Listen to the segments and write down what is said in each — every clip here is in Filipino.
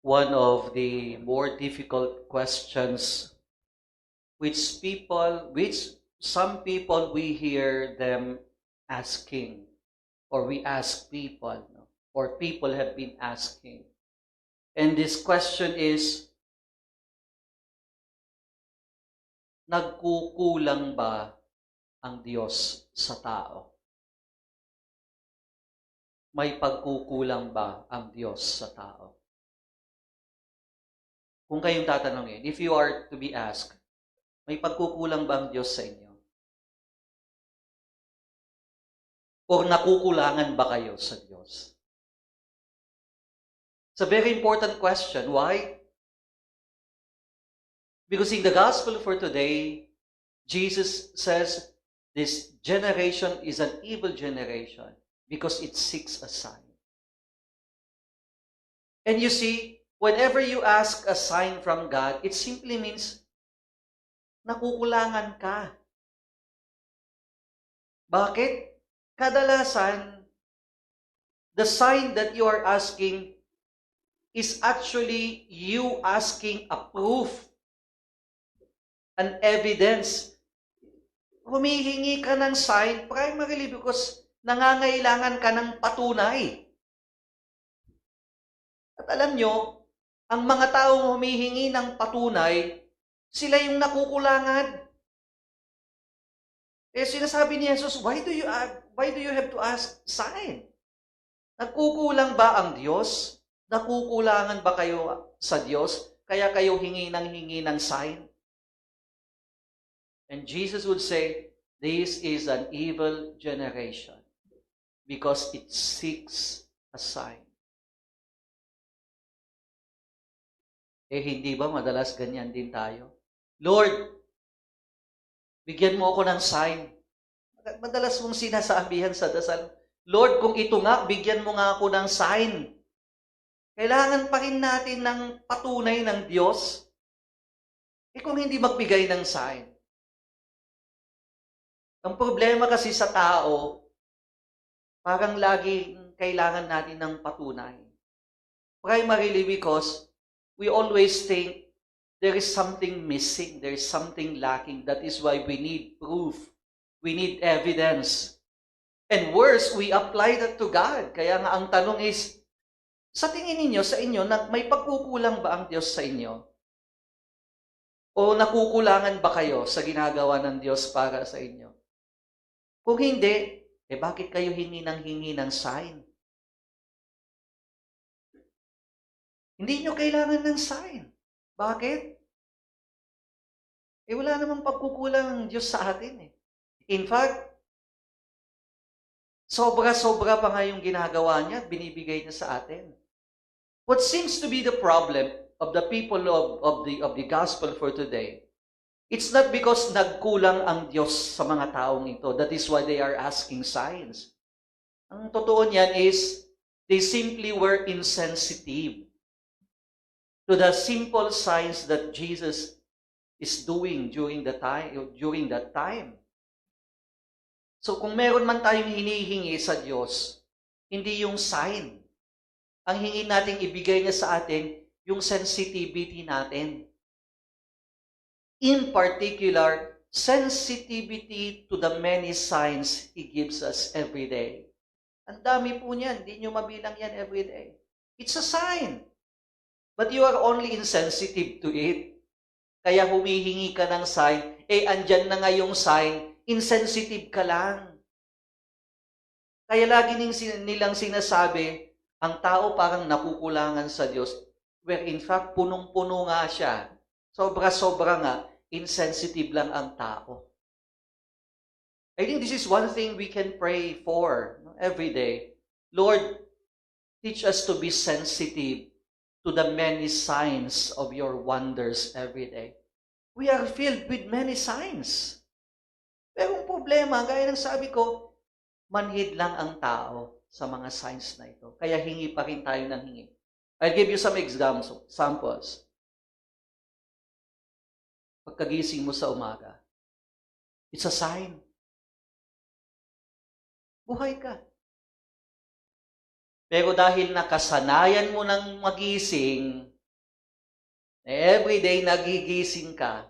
one of the more difficult questions which some people we hear them asking, or we ask people, no? Or people have been asking. And this question is, nagkukulang ba ang Diyos sa tao? May pagkukulang ba ang Diyos sa tao? Kung kayong tatanungin, if you are to be asked, may pagkukulang ba ang Diyos sa inyo? O nakukulangan ba kayo sa Diyos? It's a very important question. Why? Because in the gospel for today, Jesus says, this generation is an evil generation because it seeks a sign. And you see, whenever you ask a sign from God, it simply means nakukulangan ka. Bakit? Kadalasan, the sign that you are asking is actually you asking a proof, an evidence. Humihingi ka ng sign primarily because nangangailangan ka ng patunay. At alam nyo, ang mga taong humihingi ng patunay, sila yung nakukulangan. Eh sinasabi ni Jesus, why do you have to ask sign? Nagkukulang ba ang Diyos? Nakukulangan ba kayo sa Diyos? Kaya kayo hingi ng sign? And Jesus would say, this is an evil generation because it seeks a sign. Eh, hindi ba madalas ganyan din tayo? Lord, bigyan mo ako ng sign. Madalas mong sinasabihan sa dasal, Lord, kung ito nga, bigyan mo nga ako ng sign. Kailangan pa rin natin ng patunay ng Diyos. Eh kung hindi magbigay ng sign. Ang problema kasi sa tao, parang laging kailangan natin ng patunay. Primarily because we always think there is something missing, there is something lacking. That is why we need proof. We need evidence. And worse, we apply that to God. Kaya nga ang tanong is, sa tingin ninyo, sa inyo, may pagkukulang ba ang Diyos sa inyo? O nakukulangan ba kayo sa ginagawa ng Diyos para sa inyo? Kung hindi, eh bakit kayo hingi ng sign? Hindi nyo kailangan ng sign. Bakit? Eh wala namang pagkukulang ang Diyos sa atin eh. In fact, sobra-sobra pa nga yung ginagawa niya at binibigay niya sa atin. What seems to be the problem of the people of the gospel for today, it's not because nagkulang ang Diyos sa mga taong ito. That is why they are asking signs. Ang totoo niyan is, they simply were insensitive to the simple signs that Jesus is doing during that time. So kung meron man tayong hinihingi sa Diyos, hindi yung sign. Ang hingi nating ibigay niya sa atin, yung sensitivity natin. In particular, sensitivity to the many signs He gives us every day. Ang dami po niyan, hindi nyo mabilang yan every day. It's a sign. But you are only insensitive to it. Kaya humihingi ka ng sign, eh andyan na nga yung sign, insensitive ka lang. Kaya lagi nilang sinasabi, ang tao parang nakukulangan sa Diyos, where in fact, punong-puno nga siya. Sobra-sobra nga, insensitive lang ang tao. I think this is one thing we can pray for every day. Lord, teach us to be sensitive to the many signs of your wonders every day. We are filled with many signs. Pero ang problema, gaya ng sabi ko, manhid lang ang tao sa mga signs na ito. Kaya hingi pa rin tayo ng hingi. I'll give you some examples. Pagkagising mo sa umaga, it's a sign. Buhay ka. Pero dahil nakasanayan mo ng magising, everyday nagigising ka,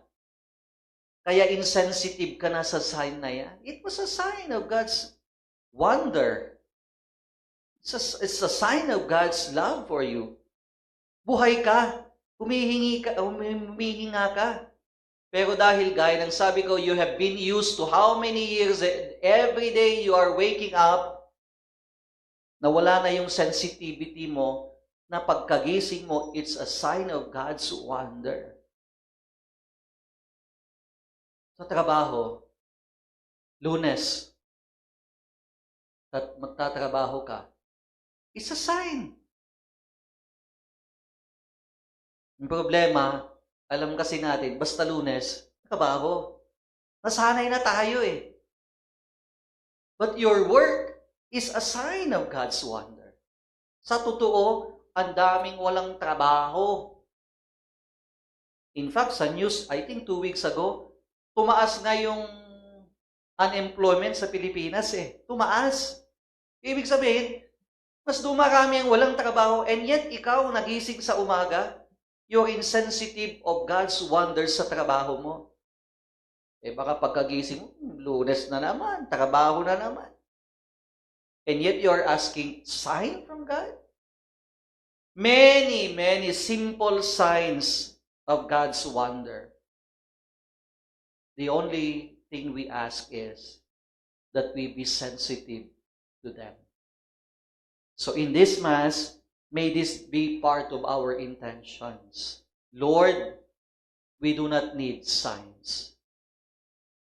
kaya insensitive ka na sa sign na yan. It was a sign of God's wonder. It's a sign of God's love for you. Buhay ka, humihinga ka. Pero dahil gaya ng sabi ko, you have been used to how many years, every day you are waking up, na wala na yung sensitivity mo, na pagkagising mo, it's a sign of God's wonder. Sa trabaho, Lunes, at magtatrabaho ka, it's a sign. Yung problema, alam kasi natin, basta Lunes, trabaho. Nasanay na tayo eh. But your work is a sign of God's wonder. Sa totoo, ang daming walang trabaho. In fact, sa news, I think 2 weeks ago, tumaas nga yung unemployment sa Pilipinas eh. Tumaas. Ibig sabihin, mas dumarami ang walang trabaho, and yet ikaw nagising sa umaga, you're insensitive of God's wonders sa trabaho mo. Eh baka pagkagising mo, Lunes na naman, trabaho na naman. And yet you're asking sign from God? Many, many simple signs of God's wonder. The only thing we ask is that we be sensitive to them. So in this Mass, may this be part of our intentions. Lord, we do not need signs.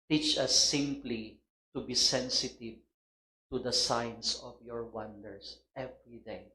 Teach us simply to be sensitive to the signs of your wonders every day.